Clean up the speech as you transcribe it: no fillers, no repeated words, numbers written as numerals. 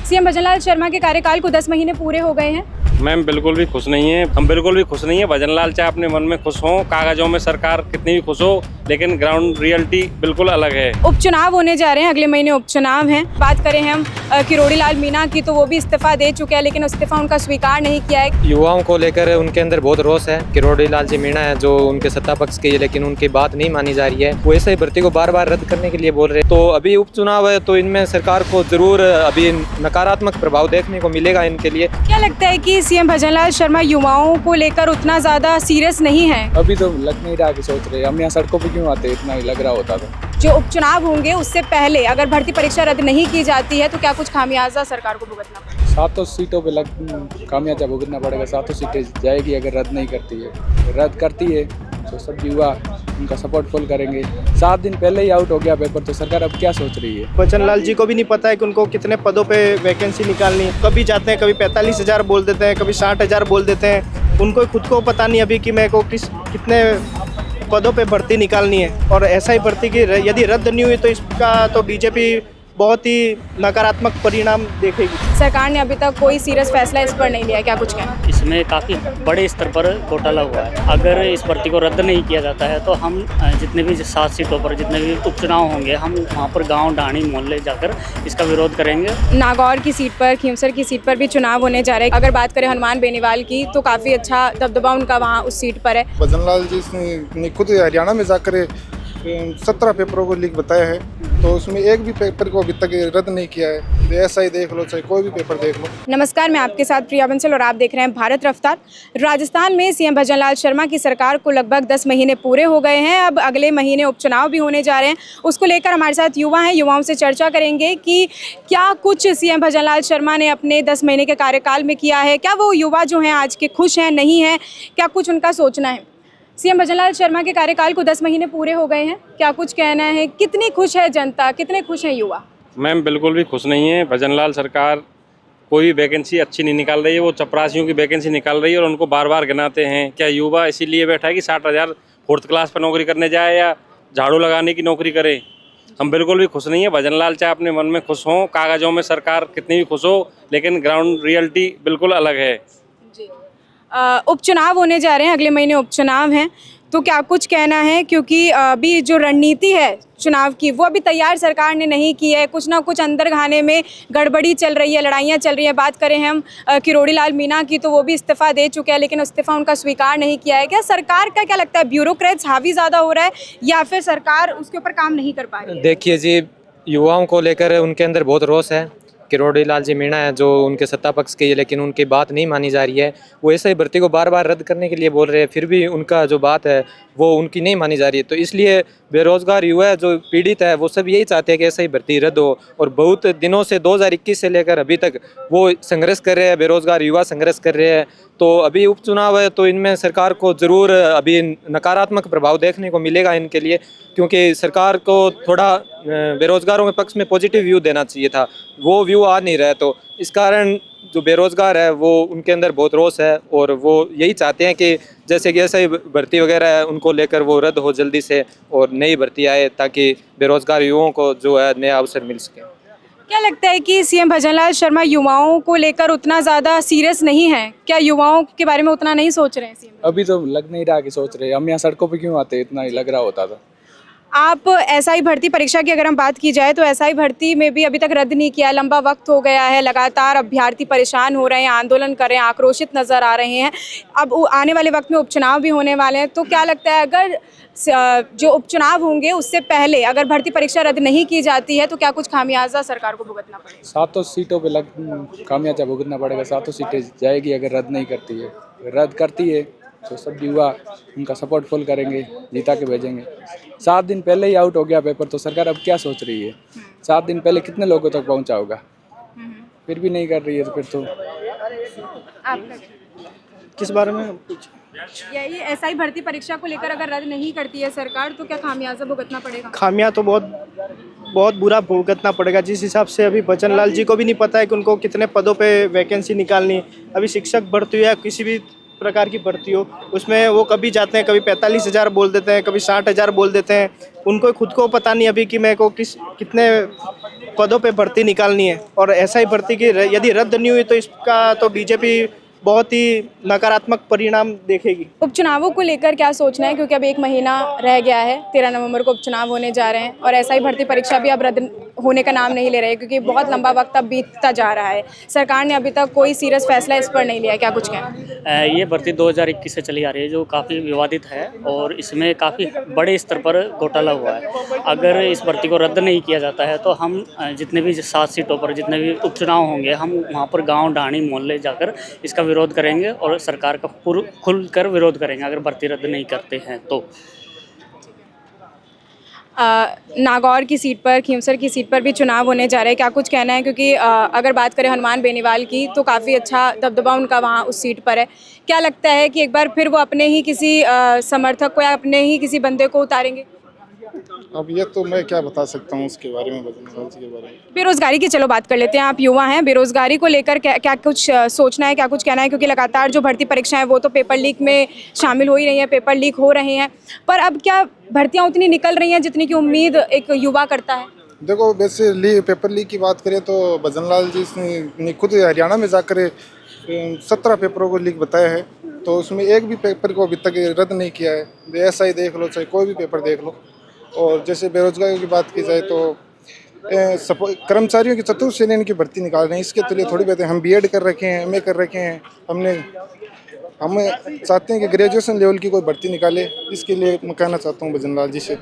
CM Bhajanlal Sharma के कार्यकाल को 10 महीने पूरे हो गए हैं। मैम बिल्कुल भी खुश नहीं है, हम बिल्कुल भी खुश नहीं है। भजनलाल चाहे अपने मन में खुश हो, कागजों में सरकार कितनी भी खुश हो, लेकिन ग्राउंड रियलिटी बिल्कुल अलग है। उपचुनाव होने जा रहे हैं, अगले महीने उपचुनाव हैं। बात करें हम किरोड़ी लाल मीणा की, तो वो भी इस्तीफा दे चुके हैं, लेकिन इस्तीफा उनका स्वीकार नहीं किया है। युवाओं को लेकर उनके अंदर बहुत रोष है। किरोड़ी लाल जी मीणा है जो उनके सत्ता पक्ष के, लेकिन उनकी बात नहीं मानी जा रही है। वो ऐसे ही भर्ती को बार बार रद्द करने के लिए बोल रहे हैं। तो अभी उपचुनाव है, तो इनमें सरकार को जरूर अभी नकारात्मक प्रभाव देखने को मिलेगा इनके लिए। क्या लगता है कि सीएम भजनलाल शर्मा युवाओं को लेकर उतना ज्यादा सीरियस नहीं है? अभी तो लग नहीं रहा कि सोच रहे हम यहाँ सड़कों पे क्यों आते, इतना ही लग रहा होता था। जो उपचुनाव होंगे उससे पहले अगर भर्ती परीक्षा रद्द नहीं की जाती है तो क्या कुछ खामियाजा सरकार को भुगतना पड़ेगा? 7 सीटों पे खामियाजा भुगतना पड़ेगा। 7 सीटें जाएगी अगर रद्द नहीं करती है। रद्द करती है तो सब युवा उनका सपोर्ट फुल करेंगे। 7 दिन पहले ही आउट हो गया पेपर, तो सरकार अब क्या सोच रही है? भजनलाल जी को भी नहीं पता है कि उनको कितने पदों पे वैकेंसी निकालनी है। कभी जाते हैं, कभी 45,000 बोल देते हैं, कभी 60,000 बोल देते हैं। उनको खुद को पता नहीं अभी कि मेरे को कितने पदों पे भर्ती निकालनी है। और ऐसा ही भर्ती की यदि रद्द नहीं हुई तो इसका तो बीजेपी बहुत ही नकारात्मक परिणाम देखेगी। सरकार ने अभी तक कोई सीरियस फैसला इस पर नहीं लिया है, क्या कुछ कहना? इसमें काफ़ी बड़े स्तर पर घोटाला हुआ है। अगर इस भर्ती को रद्द नहीं किया जाता है तो हम जितने भी 7 सीटों पर जितने भी उपचुनाव होंगे, हम वहाँ पर गांव ढाणी मोहल्ले जाकर इसका विरोध करेंगे। नागौर की सीट पर, खींवसर की सीट पर भी चुनाव होने जा रहे हैं। अगर बात करें हनुमान बेनीवाल की, तो काफ़ी अच्छा दबदबा उनका वहाँ उस सीट पर है। भजनलाल जी ने खुद हरियाणा में जाकर 17 पेपरों को लीक बताया है, तो उसमें एक भी पेपर को अभी तक रद्द नहीं किया है। ऐसा ही देख लो, चाहे कोई भी पेपर देख लो। नमस्कार, मैं आपके साथ प्रिया बंसल और आप देख रहे हैं भारत रफ्तार। राजस्थान में सीएम भजनलाल शर्मा की सरकार को लगभग 10 महीने पूरे हो गए हैं। अब अगले महीने उपचुनाव भी होने जा रहे हैं। उसको लेकर हमारे साथ युवा हैं, युवाओं से चर्चा करेंगे कि क्या कुछ सीएम भजनलाल शर्मा ने अपने 10 महीने के कार्यकाल में किया है। क्या वो युवा जो हैं आज के खुश हैं, नहीं हैं, क्या कुछ उनका सोचना है। सीएम भजनलाल शर्मा के कार्यकाल को 10 महीने पूरे हो गए हैं, क्या कुछ कहना है? कितनी खुश है जनता, कितने खुश हैं युवा? मैम बिल्कुल भी खुश नहीं है। भजनलाल सरकार कोई भी वैकेंसी अच्छी नहीं निकाल रही है। वो चपरासियों की वैकेंसी निकाल रही है और उनको बार बार गिनाते हैं। क्या युवा इसीलिए बैठा है कि 60,000 4th क्लास पर नौकरी करने जाए या झाड़ू लगाने की नौकरी करे? हम बिल्कुल भी खुश नहीं है। भजनलाल चाहे अपने मन में खुश हो, कागजों में सरकार कितनी भी खुश हो, लेकिन ग्राउंड रियलिटी बिल्कुल अलग है। उपचुनाव होने जा रहे हैं, अगले महीने उपचुनाव हैं, तो क्या कुछ कहना है? क्योंकि अभी जो रणनीति है चुनाव की, वो अभी तैयार सरकार ने नहीं की है। कुछ ना कुछ अंदर खाने में गड़बड़ी चल रही है, लड़ाइयाँ चल रही हैं। बात करें हम किरोड़ी लाल मीणा की, तो वो भी इस्तीफा दे चुके हैं, लेकिन इस्तीफा उनका स्वीकार नहीं किया है। क्या सरकार का क्या लगता है, ब्यूरोक्रेट्स हावी ज़्यादा हो रहा है या फिर सरकार उसके ऊपर काम नहीं कर पा रही है? देखिए जी, युवाओं को लेकर उनके अंदर बहुत रोष है। किरोड़ी लाल जी मीणा है जो उनके सत्ता पक्ष के, लेकिन उनकी बात नहीं मानी जा रही है। वो ऐसे ही भर्ती को बार बार रद्द करने के लिए बोल रहे हैं, फिर भी उनका जो बात है वो उनकी नहीं मानी जा रही है। तो इसलिए बेरोजगार युवा जो पीड़ित है, वो सब यही चाहते हैं कि ऐसे ही भर्ती रद्द हो। और बहुत दिनों से 2021 से लेकर अभी तक वो संघर्ष कर रहे हैं, बेरोजगार युवा संघर्ष कर रहे हैं। तो अभी उपचुनाव है, तो इनमें सरकार को ज़रूर अभी नकारात्मक प्रभाव देखने को मिलेगा इनके लिए, क्योंकि सरकार को थोड़ा बेरोजगारों के पक्ष में पॉजिटिव व्यू देना चाहिए था। वो व्यू आ नहीं रहा है, तो इस कारण जो बेरोजगार है वो उनके अंदर बहुत रोष है और वो यही चाहते हैं कि जैसे कि ऐसा ही भर्ती वगैरह है उनको लेकर वो रद्द हो जल्दी से और नई भर्ती आए, ताकि बेरोजगार युवाओं को जो है नया अवसर मिल सके। क्या लगता है कि सीएम भजनलाल शर्मा युवाओं को लेकर उतना ज़्यादा सीरियस नहीं है? क्या युवाओं के बारे में उतना नहीं सोच रहे हैं सीएम? अभी तो लग नहीं रहा कि सोच रहे हम यहाँ सड़कों पे क्यों आते, इतना ही लग रहा होता था। आप एसआई भर्ती परीक्षा की अगर हम बात की जाए, तो एसआई भर्ती में भी अभी तक रद्द नहीं किया, लंबा वक्त हो गया है। लगातार अभ्यर्थी परेशान हो रहे हैं, आंदोलन कर रहे हैं, आक्रोशित नज़र आ रहे हैं। अब आने वाले वक्त में उपचुनाव भी होने वाले हैं, तो क्या लगता है अगर जो उपचुनाव होंगे उससे पहले अगर भर्ती परीक्षा रद्द नहीं की जाती है तो क्या कुछ खामियाजा सरकार को भुगतना पड़ेगा? 7 सीटों पे खामियाजा भुगतना पड़ेगा। 7 सीटें जाएगी अगर रद्द नहीं करती है। रद्द करती है तो सब युवा उनका सपोर्ट फुल करेंगे, जीता के भेजेंगे। 7 दिन पहले ही आउट हो गया पेपर, तो सरकार अब क्या सोच रही है? 7 दिन पहले कितने लोगों तक पहुंचा होगा, फिर भी नहीं कर रही है। तो फिर तो आपका किस बारे में यही एसआई भर्ती परीक्षा को लेकर अगर रद्द नहीं करती है सरकार, तो क्या खामियाजा भुगतना पड़ेगा? खामियां तो बहुत बुरा भुगतना पड़ेगा। जिस हिसाब से अभी भजनलाल जी को भी नहीं पता है कि उनको कितने पदों पे वैकेंसी निकालनी है। अभी शिक्षक भर्ती या किसी भी प्रकार की भर्ती हो, उसमें वो कभी जाते हैं, कभी 45,000 बोल देते हैं, कभी 60,000 बोल देते हैं। उनको खुद को पता नहीं अभी कि मेरे को कितने पदों पे भर्ती निकालनी है। और ऐसा ही भर्ती की यदि रद्द नहीं हुई तो इसका तो बीजेपी बहुत ही नकारात्मक परिणाम देखेगी। उपचुनावों को लेकर क्या सोचना है, क्योंकि अब 1 महीना रह गया है, 13 नवंबर को उपचुनाव होने जा रहे हैं और ऐसा ही भर्ती परीक्षा भी अब रद्द होने का नाम नहीं ले रही है, क्योंकि बहुत लंबा वक्त अब बीतता जा रहा है। सरकार ने अभी तक कोई सीरियस फैसला इस पर नहीं लिया है, क्या कुछ कहना? ये भर्ती 2021 से चली आ रही है, जो काफ़ी विवादित है और इसमें काफ़ी बड़े स्तर पर घोटाला हुआ है। अगर इस भर्ती को रद्द नहीं किया जाता है तो हम जितने भी 7 सीटों पर जितने भी उपचुनाव होंगे, हम वहाँ पर गांव ढाणी मोहल्ले जाकर इसका विरोध करेंगे और सरकार का खुलकर विरोध करेंगे अगर भर्ती रद्द नहीं करते हैं तो। नागौर की सीट पर, खींवसर की सीट पर भी चुनाव होने जा रहे हैं, क्या कुछ कहना है? क्योंकि अगर बात करें हनुमान बेनीवाल की तो काफ़ी अच्छा दबदबा उनका वहाँ उस सीट पर है। क्या लगता है कि एक बार फिर वो अपने ही किसी समर्थक को या अपने ही किसी बंदे को उतारेंगे? अब ये तो मैं क्या बता सकता हूँ उसके बारे में, बजरंग जी के बारे में। बेरोजगारी की चलो बात कर लेते हैं, आप युवा हैं, बेरोजगारी को लेकर क्या कुछ सोचना है, क्या कुछ कहना है? क्योंकि लगातार जो भर्ती परीक्षाएं वो तो पेपर लीक में शामिल हो ही रही हैं, पेपर लीक हो रहे हैं, पर अब क्या भर्तियां उतनी निकल रही हैं जितनी की उम्मीद एक युवा करता है? देखो, वैसे पेपर लीक की बात करें तो भजन लाल जी ने खुद हरियाणा में जाकर 17 पेपरों को लीक बताया है, तो उसमें एक भी पेपर को अभी तक रद्द नहीं किया है। ऐसा ही देख लो, चाहे कोई भी पेपर देख लो। और जैसे बेरोजगारी की बात की जाए तो कर्मचारियों की चतुर्थ श्रेणी की भर्ती निकाल रहे हैं, इसके तो लिए थोड़ी बात है। हम बीएड कर रखे हैं, एमए कर रखे हैं, हम चाहते हैं कि ग्रेजुएशन लेवल की कोई भर्ती निकाले। इसके लिए मैं कहना चाहता हूँ भजन लाल जी से।